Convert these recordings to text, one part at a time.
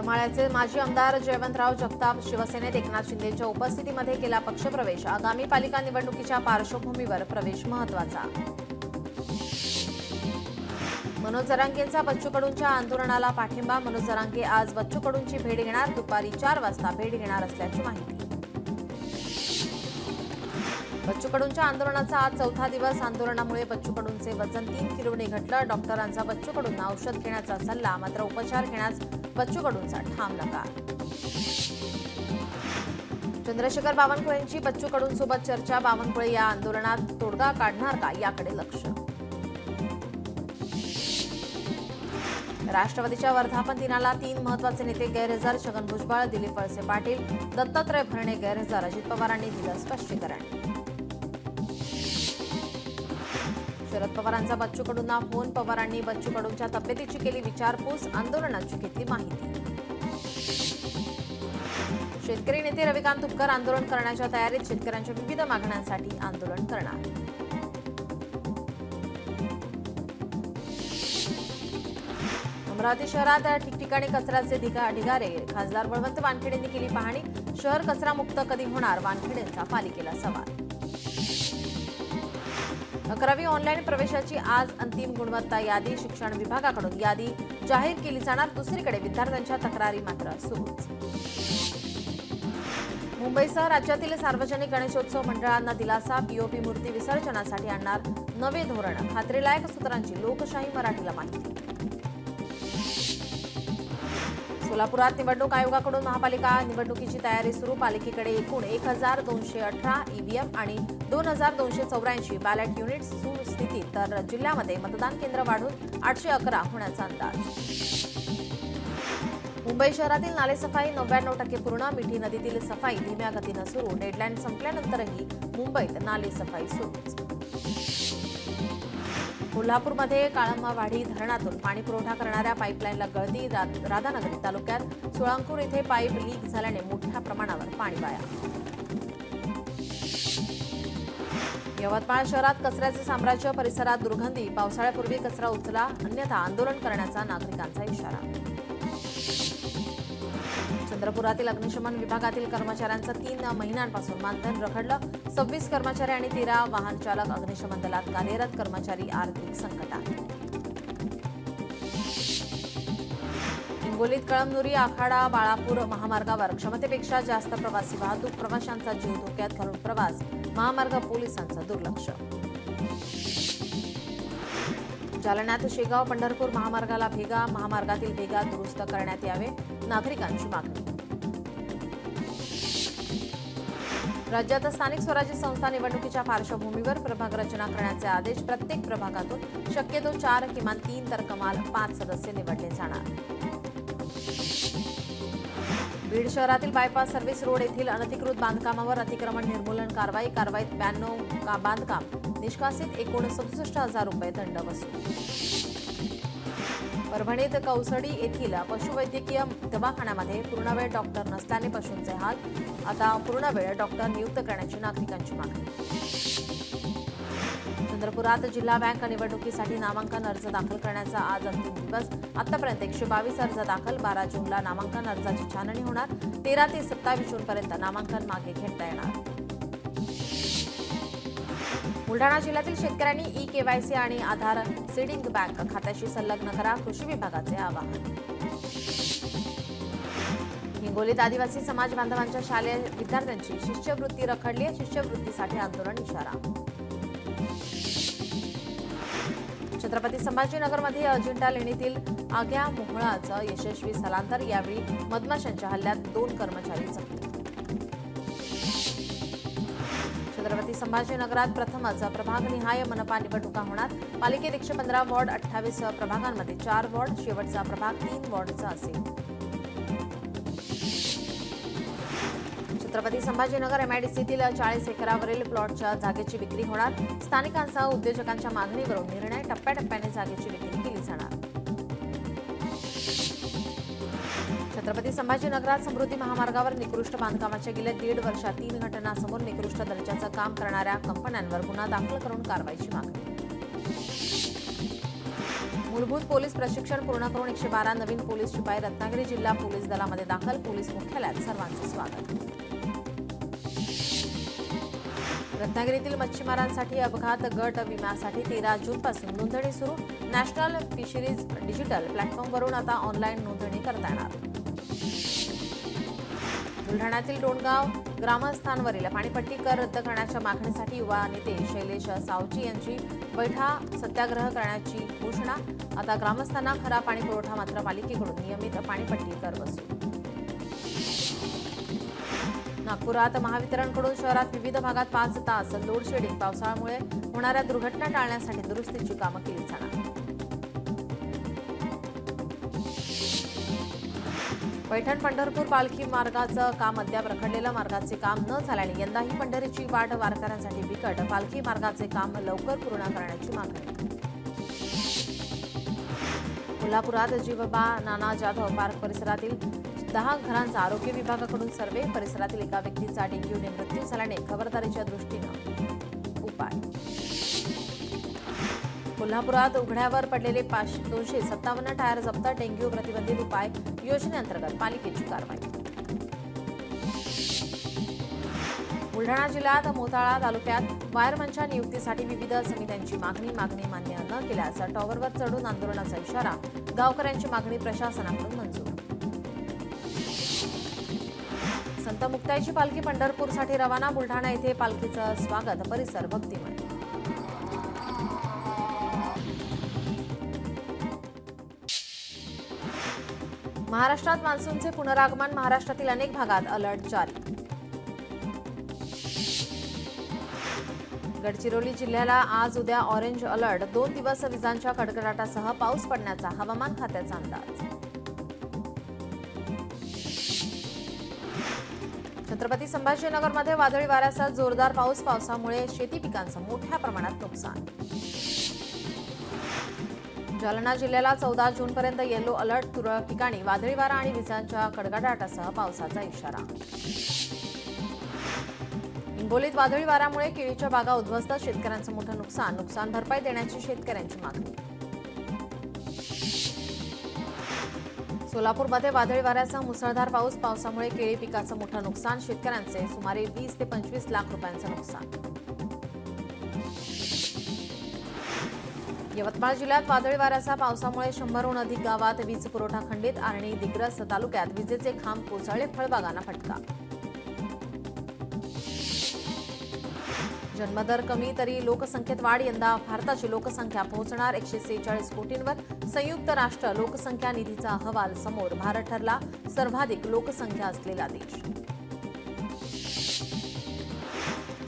करमाळ्याचे माजी आमदार जयवंतराव जगताप शिवसेनेत एकनाथ शिंदेच्या उपस्थितीमध्ये केला पक्षप्रवेश। आगामी पालिका निवडणुकीच्या पार्श्वभूमीवर प्रवेश महत्त्वाचा। मनोज जरांगेंचा बच्चू कडूंच्या आंदोलनाला पाठिंबा। मनोज जरांगे आज बच्चू कडूंची भेट घेणार। दुपारी 4 वाजता भेट घेणार असल्याची माहिती। बच्चू कडूंच्या आंदोलनाचा आज चौथा दिवस। आंदोलनामुळे बच्चू कडूंचे वजन 3 किलोने घटलं। डॉक्टरांचा बच्चू कडूंना औषध घेण्याचा सल्ला, मात्र उपचार घेण्यास बच्चू कडूंचा ठाम नकार। चंद्रशेखर बावनकुळेंची बच्चू कडूंसोबत चर्चा। बावनकुळे या आंदोलनात तोडगा काढणार का याकडे लक्ष। राष्ट्रवादीच्या वर्धापन दिनाला 3 महत्त्वाचे नेते गैरहजर। छगन भुजबळ, दिलीप वळसे पाटील, दत्तात्रय भरणे गैरहजर। अजित पवारांनी दिलं स्पष्टीकरण। शरद पवारांचा बच्चू कडूंना फोन। पवारांनी बच्चू कडूंच्या तब्येतीची केली विचारपूस। आंदोलनाची घेतली माहिती। शेतकरी नेते रविकांत तुपकर आंदोलन करण्याच्या तयारीत। शेतकऱ्यांच्या विविध मागण्यांसाठी आंदोलन करणार। अमरावती शहरात ठिकठिकाणी कचऱ्याचे ढिगारे। खासदार बळवंत वानखेडेंनी केली पाहणी। शहर कचरामुक्त कधी होणार, वानखेडेंचा पालिकेला सवाल। 11वी ऑनलाईन प्रवेशाची आज अंतिम गुणवत्ता यादी। शिक्षण विभागाकडून यादी जाहीर केली जाणार। दुसरीकडे विद्यार्थ्यांच्या तक्रारी मात्र सुरूच। मुंबईसह राज्यातील सार्वजनिक गणेशोत्सव मंडळांना दिलासा। पीओपी मूर्ती विसर्जनासाठी आणणार नवे धोरण। खात्रीलायक सूत्रांची लोकशाही मराठीला माहिती। सोलापुरात निवडणूक आयोगाकडून महापालिका निवडणुकीची तयारी सुरू। पालिकेकडे एकूण 1218 ईव्हीएम आणि 2284 बॅलेट युनिट्स सुस्थितीत, तर जिल्ह्यामध्ये मतदान केंद्र वाढून 811 होण्याचा अंदाज। मुंबई शहरातील नालेसफाई 99% पूर्ण। मिठी नदीतील सफाई धीम्या गतीनं सुरू। डेडलाईन संपल्यानंतरही मुंबईत नालेसफाई सुरूच। कोल्हापूरमध्ये काळंबावाडी धरणातून पाणी पुरवठा करणाऱ्या पाईपलाईनला गळती। राधानगरी तालुक्यात सोळांपूर येथे पाईप लीक झाल्याने मोठ्या प्रमाणावर पाणी वाया। यवतमाळ शहरात कचऱ्याचे साम्राज्य। परिसरात दुर्गंधी। पावसाळ्यापूर्वी कचरा उचला, अन्यथा आंदोलन करण्याचा नागरिकांचा इशारा। चंद्रपुरातील अग्निशमन विभागातील कर्मचाऱ्यांचं 3 महिन्यांपासून मानधन रखडलं। 26 कर्मचारी आणि 13 वाहन चालक अग्निशमन दलात कार्यरत। कर्मचारी आर्थिक संकटात। हिंगोलीत कळमनुरी आखाडा बाळापूर महामार्गावर क्षमतेपेक्षा जास्त प्रवासी वाहतूक। प्रवाशांचा जीव धोक्यात घालून प्रवास। महामार्ग पोलिसांचं दुर्लक्ष। जालन्यात शेगाव पंढरपूर महामार्गाला भेगा। महामार्गातील भेगा दुरुस्त करण्यात यावे, नागरिकांची मागणी। राज्यात स्थानिक स्वराज्य संस्था निवडणुकीच्या पार्श्वभूमीवर प्रभाग रचना करण्याचे आदेश। प्रत्येक प्रभागातून शक्यतो 4 किमान 3 तर कमाल 5 सदस्य निवडले जाणार। बीड शहरातील बायपास सर्व्हिस रोड येथील अनधिकृत बांधकामावर अतिक्रमण निर्मूलन कारवाई। कारवाईत 92 बांधकाम निष्कासित। एकूण 67,000 रुपये दंड वसूल। परभणीत कौसडी येथील पशुवैद्यकीय दवाखान्यामध्ये पूर्णवेळ डॉक्टर नसल्याने पशूंचे हाल। आता पूर्णवेळ डॉक्टर नियुक्त करण्याची नागरिकांची मागणी। चंद्रपुरात जिल्हा बँक निवडणुकीसाठी नामांकन अर्ज दाखल करण्याचा आज अंतिम दिवस। आतापर्यंत 122 अर्ज दाखल। 12 जूनला नामांकन अर्जाची छाननी होणार। 13 ते 27 जूनपर्यंत नामांकन मागे घेता येणार। बुलढाणा जिल्ह्यातील शेतकऱ्यांनी ई-केवायसी आणि आधार सीडिंग बँक खात्याशी संलग्न करा, कृषी विभागाचे आवाहन। हिंगोलीत आदिवासी समाज बांधवांच्या शालेय विद्यार्थ्यांची शिष्यवृत्ती रखडली। शिष्यवृत्तीसाठी आंदोलन इशारा। छत्रपती संभाजीनगरमध्ये अजिंठा लेणीतील आग्या मोहळाचं यशस्वी स्थलांतर। यावेळी मधमाशांच्या हल्ल्यात 2 कर्मचारी जखमी। छत्रपती संभाजीनगरात प्रथमच प्रभागनिहाय मनपा निवडणुका होणार। पालिकेत 115 वॉर्ड, 28 प्रभागांमध्ये 4 वॉर्ड। शेवटचा प्रभाग 3 वॉर्डचा असेल। छत्रपती संभाजीनगर एमआयडीसीतील 40 एकरावरील प्लॉटच्या जागेची विक्री होणार। स्थानिकांसह उद्योजकांच्या मागणीवरून निर्णय। टप्प्याटप्प्याने जागेची विक्री केली जाणार। छत्रपती संभाजीनगरात समृद्धी महामार्गावर निकृष्ट बांधकामाच्या गेल्या 1.5 वर्षात 3 घटनांसमोर निकृष्ट दर्जाचं काम करणाऱ्या कंपन्यांवर गुन्हा दाखल करून कारवाईची मागणी। मूलभूत पोलीस प्रशिक्षण पूर्ण करून 112 नवीन पोलीस शिपाई रत्नागिरी जिल्हा पोलीस दलामध्ये दाखल. पोलीस मुख्यालयात सर्वांचे स्वागत. रत्नागिरीतील मच्छीमारांसाठी अपघात गट विम्यासाठी 13 जूनपासून नोंदणी सुरू. नॅशनल फिशरीज डिजिटल प्लॅटफॉर्मवरून आता ऑनलाईन नोंदणी करता येणार. बुलढाण्यातील डोणगाव ग्रामस्थांवरील पाणीपट्टी कर रद्द करण्याच्या मागणीसाठी युवा नेते शैलेश सावची यांची बैठा सत्याग्रह करण्याची घोषणा. आता ग्रामस्थांना खरा पाणी पुरवठा मात्र पालिकेकडून नियमित पाणीपट्टी कर वसूल. नागपुरात महावितरणकडून शहरात विविध भागात 5 तास लोड शेडिंग. पावसाळ्यामुळे होणाऱ्या दुर्घटना टाळण्यासाठी दुरुस्तीची कामं केली जाणार. पैठण पंढरपूर पालखी मार्गाचं काम अद्याप रखडलेलं. मार्गाचे काम न झाल्याने यंदाही पंढरीची वाट वारकऱ्यांसाठी बिकट. पालखी मार्गाचे काम लवकर पूर्ण करण्याची मागणी. कोल्हापुरात जीवबा नाना जाधव पार्क परिसरातील 10 घरांचा आरोग्य विभागाकडून सर्वे. परिसरातील एका व्यक्तीचा डेंग्यूने मृत्यू झाल्याने खबरदारीच्या दृष्टीनं उपाय. कोल्हापुरात उघड्यावर पडलेले 257 टायर जप्त. डेंग्यू प्रतिबंधित उपाय योजनेअंतर्गत पालिकेची कारवाई. बुलढाणा जिल्ह्यात मोताळा तालुक्यात वायरमनच्या नियुक्तीसाठी विविध समित्यांची मागणी मान्य न केल्यास टॉवरवर चढून आंदोलनाचा इशारा. गावकऱ्यांची मागणी प्रशासनाकडून मंजूर. संत मुक्ताईची पालखी पंढरपूरसाठी रवाना. बुलढाणा येथे पालखीचं स्वागत. परिसर भक्तिमय. महाराष्ट्रात मान्सूनचे पुनरागमन. महाराष्ट्रातील अनेक भागात अलर्ट जारी. गडचिरोली जिल्ह्याला आज उद्या ऑरेंज अलर्ट. 2 दिवस विजांच्या कडकडाटासह पाऊस पडण्याचा हवामान खात्याचा अंदाज. छत्रपती संभाजीनगरमध्ये वादळी वाऱ्यासह जोरदार पाऊस. पावसामुळे शेती पिकांचं मोठ्या प्रमाणात नुकसान. जालना जिल्ह्याला 14 जूनपर्यंत येलो अलर्ट. तुरळक ठिकाणी वादळी वारा आणि विजांच्या कडकडाटासह पावसाचा इशारा. हिंगोलीत वादळी वाऱ्यामुळे केळीच्या बागा उद्ध्वस्त. शेतकऱ्यांचं मोठं नुकसान. नुकसान भरपाई देण्याची शेतकऱ्यांची मागणी. सोलापूरमध्ये वादळी वाऱ्यासह मुसळधार पाऊस. पावसामुळे केळी पिकाचं मोठं नुकसान. शेतकऱ्यांचे सुमारे 20 ते 25 लाख रुपयांचं नुकसान. यवतमाळ जिल्ह्यात वादळी वाऱ्यासह पावसामुळे 100हून अधिक गावात वीज पुरवठा खंडित. आर्णी दिग्रस तालुक्यात विजेचे खांब कोसळले. फळबागांना फटका. जन्मदर कमी तरी लोकसंख्येत वाढ. यंदा भारताची लोकसंख्या पोहोचणार 146 कोटींवर. संयुक्त राष्ट्र लोकसंख्या निधीचा अहवाल समोर. भारत ठरला सर्वाधिक लोकसंख्या असलेला देश.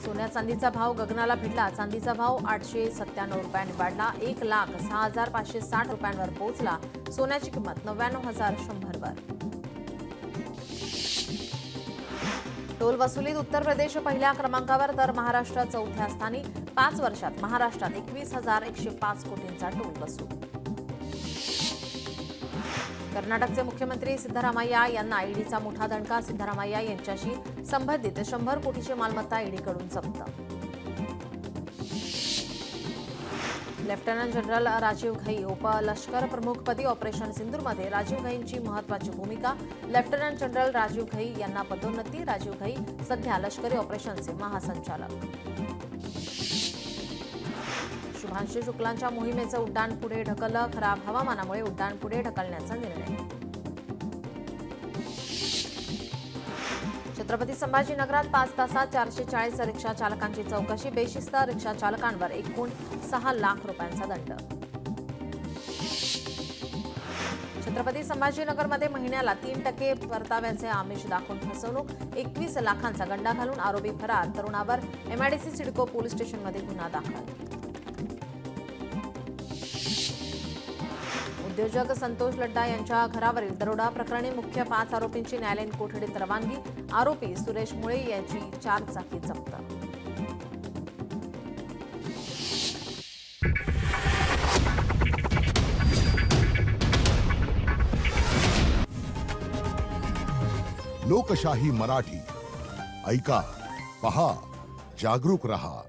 सोन्या चांदीचा भाव गगनाला भिडला. चांदीचा भाव 897 रुपयांनी वाढला. 1,06,560 रुपयांवर पोहोचला. सोन्याची किंमत 99,100 वर. टोल वसुलीत उत्तर प्रदेश पहिल्या क्रमांकावर तर महाराष्ट्र चौथ्या स्थानी. 5 वर्षात महाराष्ट्रात 21,105 कोटींचा टोल वसूल. कर्नाटकचे मुख्यमंत्री सिद्धरामय्या यांना ईडीचा मोठा दणका. सिद्धरामय्या यांच्याशी संबंधित 100 कोटीची मालमत्ता ईडीकडून जप्त. लेफ्टनंट जनरल राजीव घई उपलष्कर प्रमुखपदी. ऑपरेशन सिंधूरमध्ये राजीव घईंची महत्वाची भूमिका. लेफ्टनंट जनरल राजीव घई यांना पदोन्नती. राजीव घई सध्या लष्करी ऑपरेशनचे महासंचालक. शुभांशु शुक्लांच्या मोहिमेचं उड्डाण पुढे ढकललं. खराब हवामानामुळे उड्डाण पुढे ढकलण्याचा निर्णय. छत्रपती संभाजीनगरात 5 तासात 440 रिक्षा चालकांची चौकशी. बेशिस्त रिक्षा चालकांवर एकूण 6 लाख रुपयांचा दंड. छत्रपती संभाजीनगरमध्ये महिन्याला 3% परताव्याचे आमिष दाखवून फसवणूक. 21 लाखांचा गंडा घालून आरोपी फरार. तरुणावर एमआयडीसी सिडको पोलीस स्टेशनमध्ये गुन्हा दाखल. उद्योजक संतोष लड्डा यांच्या घरावरील दरोडा प्रकरणी मुख्य 5 आरोपींची न्यायालयीन कोठडीत रवानगी. आरोपी सुरेश मुळे याची 4 चाकी जप्त. लोकशाही मराठी ऐका, पहा, जागरूक रहा.